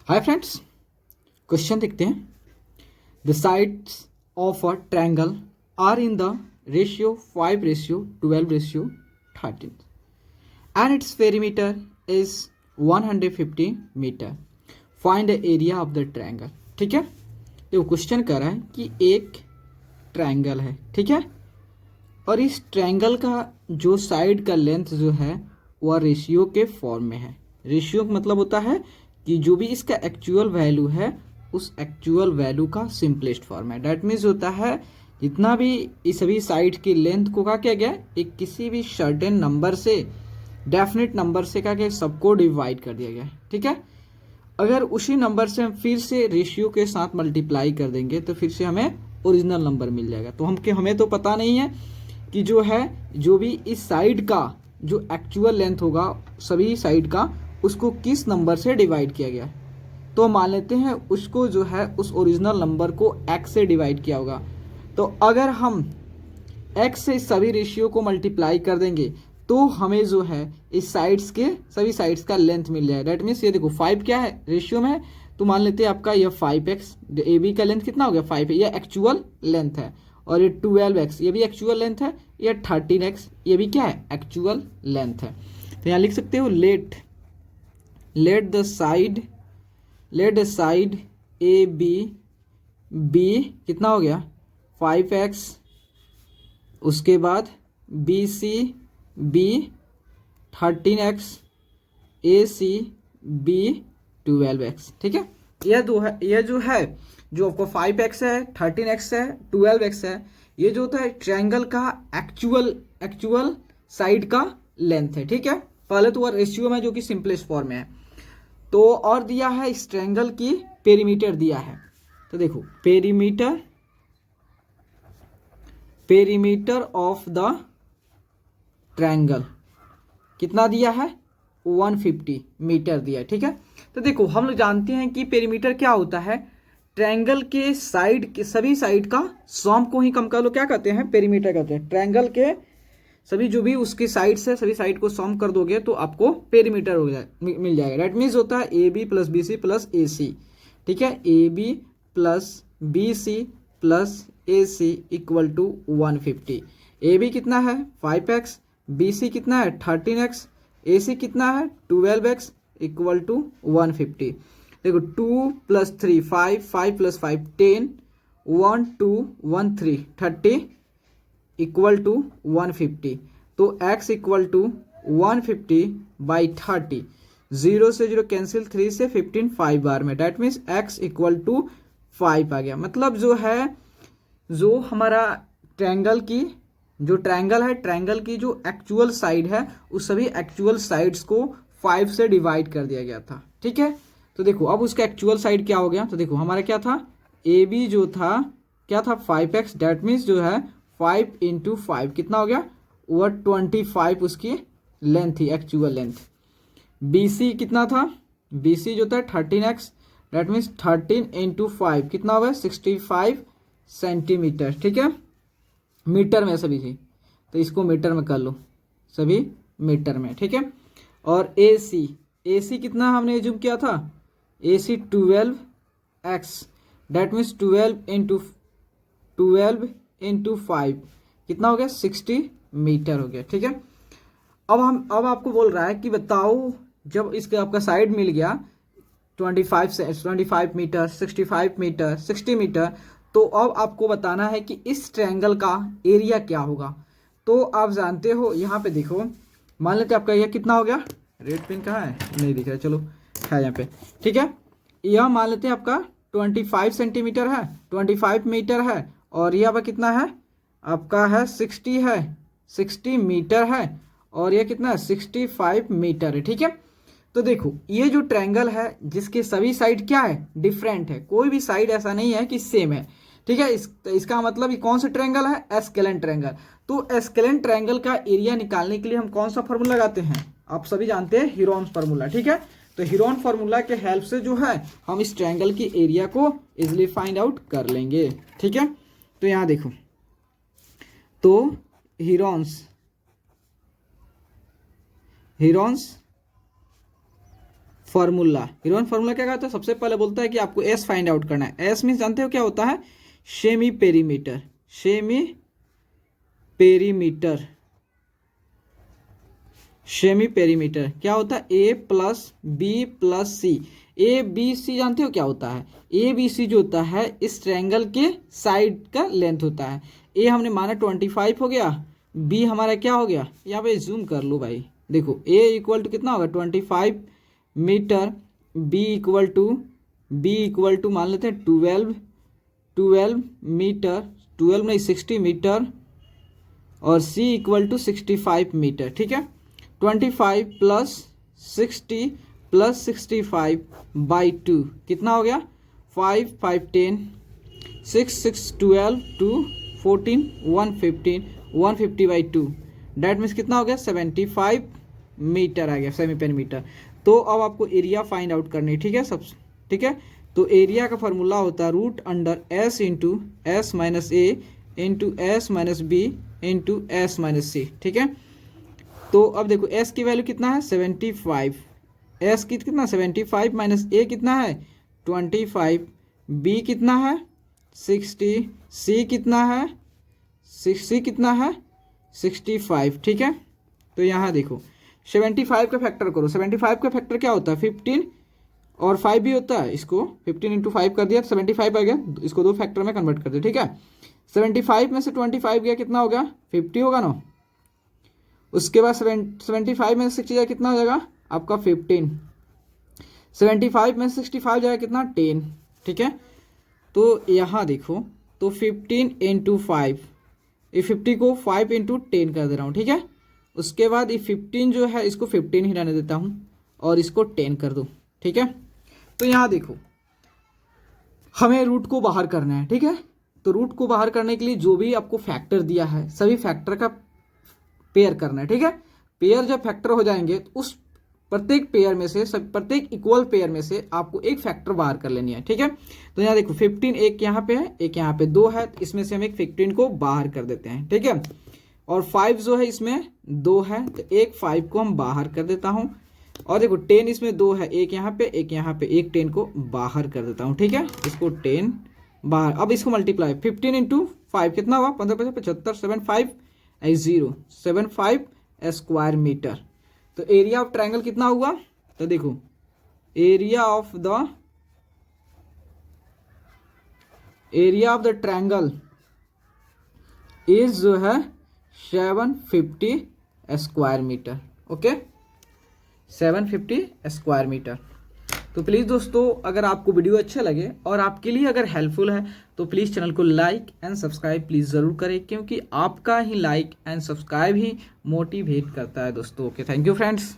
Hi friends, question देखते हैं। The sides of a triangle are in the ratio 5:12:13 and its perimeter is 150 metre. Find the area of the triangle. ठीक है, देखो question कर रहा है कि एक ट्रायंगल है, ठीक है, और इस ट्रायंगल का जो साइड का लेंथ जो है वह रेशियो के फॉर्म में है। रेशियो मतलब होता है कि जो भी इसका एक्चुअल वैल्यू है उस एक्चुअल वैल्यू का सिंपलेस्ट फॉर्म है। डैट मीन्स होता है जितना भी इस सभी साइड की लेंथ को क्या किया गया, एक किसी भी सर्टेन नंबर से, डेफिनेट नंबर से क्या सबको डिवाइड कर दिया गया है। ठीक है, अगर उसी नंबर से हम फिर से रेशियो के साथ मल्टीप्लाई कर देंगे तो फिर से हमें ओरिजिनल नंबर मिल जाएगा। तो हमें तो पता नहीं है कि जो भी इस साइड का जो एक्चुअल लेंथ होगा सभी साइड का, उसको किस नंबर से डिवाइड किया गया। तो मान लेते हैं उसको जो है उस ओरिजिनल नंबर को x से डिवाइड किया होगा। तो अगर हम x से इस सभी रेशियो को मल्टीप्लाई कर देंगे तो हमें जो है इस साइड्स के सभी साइड्स का लेंथ मिल जाएगा। डेट मीन्स ये देखो 5 क्या है रेशियो में है, तो मान लेते हैं आपका यह 5x, ए बी का लेंथ कितना हो गया 5 है, यह एक्चुअल लेंथ है। और ये 12x ये भी एक्चुअल लेंथ है, यह 13x ये भी क्या है एक्चुअल लेंथ है। तो यहाँ लिख सकते हो let the side A B कितना हो गया 5x, उसके बाद B C B 13x, A C B 12x। ठीक है, यह जो है जो आपको 5x है 13x है 12x है, ये जो होता है ट्रायंगल का एक्चुअल साइड का लेंथ है। ठीक है, पहले तो वह रेशियो में जो कि सिंपलेस्ट फॉर्म में है। तो और दिया है इस ट्रायंगल की पेरीमीटर दिया है। तो देखो पेरीमीटर ऑफ द ट्रायंगल कितना दिया है 150 मीटर दिया है। ठीक है, तो देखो हम लोग जानते हैं कि पेरीमीटर क्या होता है, ट्रायंगल के साइड के सभी साइड का सम को ही कम कर लो क्या कहते हैं पेरीमीटर कहते हैं। ट्रायंगल के सभी जो भी उसकी साइड्स है सभी साइड को सम कर दोगे तो आपको पेरीमीटर मिल जाएगा। दैट मीन्स होता है A B plus B C plus A C. ठीक है, A B plus B C plus A C equal to 150। A B कितना है 5x, बी सी कितना है 13x, ए सी कितना है 12x इक्वल टू 150। देखो 2 + 3 5, 5 + 5 10, 1 2 1 3 30 इक्वल टू 150। तो x इक्वल टू 150/30, 0 से 0 कैंसिल, 3 से 15 5 बार में। That means x equal to 5 आ गया। मतलब जो है जो हमारा ट्रायंगल की जो एक्चुअल साइड है उस सभी एक्चुअल साइड्स को 5 से डिवाइड कर दिया गया था। ठीक है, तो देखो अब उसका एक्चुअल साइड क्या हो गया। तो देखो हमारा क्या था ए बी जो था क्या था 5x, डैट मीन्स जो है 5 × 5 कितना हो गया वह 25 उसकी लेंथ थी एक्चुअल लेंथ। बी सी कितना था, बी सी जो था 13x, डैट मीन्स 13 × 5 कितना होगा 65 सेंटीमीटर। ठीक है, मीटर में सभी थी तो इसको मीटर में कर लो, सभी मीटर में। ठीक है, और ए सी कितना हमने एज्यूम किया था, ए सी 12x, डैट मीन्स 12 × 5 कितना हो गया 60 मीटर हो गया। ठीक है, अब आपको बोल रहा है कि बताओ जब इसका आपका साइड मिल गया 25 मीटर 65 मीटर 60 मीटर, तो अब आपको बताना है कि इस ट्रायंगल का एरिया क्या होगा। तो आप जानते हो यहाँ पे देखो, मान लेते आपका यह कितना हो गया, रेड पेन कहाँ है नहीं दिख रहा, चलो है यहाँ पे। ठीक है, यह मान लेते हैं आपका 25 सेंटीमीटर है 25 मीटर है, और यह आपका कितना है आपका है 60 मीटर है, और यह कितना है 65 मीटर है। ठीक है, तो देखो ये जो ट्रायंगल है जिसके सभी साइड क्या है डिफरेंट है, कोई भी साइड ऐसा नहीं है कि सेम है। ठीक है, इसका मतलब ये कौन सा ट्रायंगल है एस्केलेन ट्रायंगल। तो एस्केलेन ट्रायंगल का एरिया निकालने के लिए हम कौन सा फार्मूला लगाते हैं, आप सभी जानते हैं हीरोन फार्मूला। ठीक है, तो हीरोन फार्मूला के हेल्प से जो है हम इस ट्रायंगल की एरिया को इजिली फाइंड आउट कर लेंगे। ठीक है, तो यहाँ देखो, तो हीरोन्स फार्मूला, हीरोन फार्मूला क्या कहता है, सबसे पहले बोलता है कि आपको एस फाइंड आउट करना है। एस मीन्स जानते हो क्या होता है, semi perimeter, semi perimeter, semi perimeter क्या होता है, A plus B plus C. A B C जानते हो क्या होता है, ए बी सी जो होता है इस ट्रायंगल के साइड का लेंथ होता है। ए हमने माना 25 हो गया, बी हमारा क्या हो गया, यहाँ पे जूम कर लो भाई, देखो ए इक्वल टू कितना होगा 25 मीटर, बी इक्वल टू मान लेते हैं 12 मीटर, 12 नहीं 60 मीटर, और सी इक्वल टू 65 मीटर। ठीक है, 25 प्लस 60 प्लस 65 बाई 2 कितना हो गया, 5 5 10, 6 6 12 2 14 115, 150 बाई 2 डैट मीन्स कितना हो गया 75 मीटर आ गया, सेमी पेरीमीटर। तो अब आपको एरिया फाइंड आउट करनी है। ठीक है सब, ठीक है। तो एरिया का फॉर्मूला होता है root under S into S minus A into S minus B into S minus C. ठीक है, तो अब देखो s की वैल्यू कितना है 75, s की कितना 75 माइनस a कितना है 25, b कितना है 60, c कितना है 65। ठीक है, तो यहाँ देखो 75 का फैक्टर करो, 75 का फैक्टर क्या होता है 15 और 5 भी होता है, इसको 15 इंटू 5 कर दिया 75 आ गया, इसको दो फैक्टर में कन्वर्ट कर दिया। ठीक है, 75 में से 25 गया कितना हो गया 50 होगा ना, उसके बाद 75 में 60 जाएगा कितना हो जाएगा आपका 15, 75 में 65 जाएगा कितना 10। ठीक है, तो यहाँ देखो तो 15 इंटू 5, ये 50 को 5 इंटू 10 कर दे रहा हूँ। ठीक है, उसके बाद ये 15 जो है इसको 15 ही रहने देता हूँ और इसको 10 कर दो। ठीक है, तो यहाँ देखो हमें रूट को बाहर करना है। ठीक है, तो रूट को बाहर करने के लिए जो भी आपको फैक्टर दिया है सभी फैक्टर का पेयर करना है। ठीक है, पेयर जब फैक्टर हो जाएंगे तो उस प्रत्येक पेयर में से प्रत्येक इक्वल पेयर में से आपको एक फैक्टर बाहर कर लेनी है। ठीक है, तो यहाँ देखो 15 एक यहाँ पे है, एक यहाँ पे 2 है, तो इसमें से हम एक 15 को बाहर कर देते हैं। ठीक है, और 5 जो है इसमें 2 है, तो एक 5 को हम बाहर कर देता हूँ, और देखो 10 इसमें 2 है, एक यहाँ पे एक यहाँ पे, एक 10 को बाहर कर देता हूँ। ठीक है, इसको 10 बाहर, अब इसको मल्टीप्लाई 15 इंटू 5 कितना हुआ 15 75, 75 स्क्वायर मीटर। तो एरिया ऑफ ट्रायंगल कितना हुआ, तो देखो area of the triangle is जो है 750 square metre. Okay, 750 square metre. तो प्लीज़ दोस्तों अगर आपको वीडियो अच्छे लगे और आपके लिए अगर हेल्पफुल है तो प्लीज़ चैनल को लाइक एंड सब्सक्राइब प्लीज़ ज़रूर करें, क्योंकि आपका ही लाइक एंड सब्सक्राइब ही मोटिवेट करता है दोस्तों। Okay, thank you friends.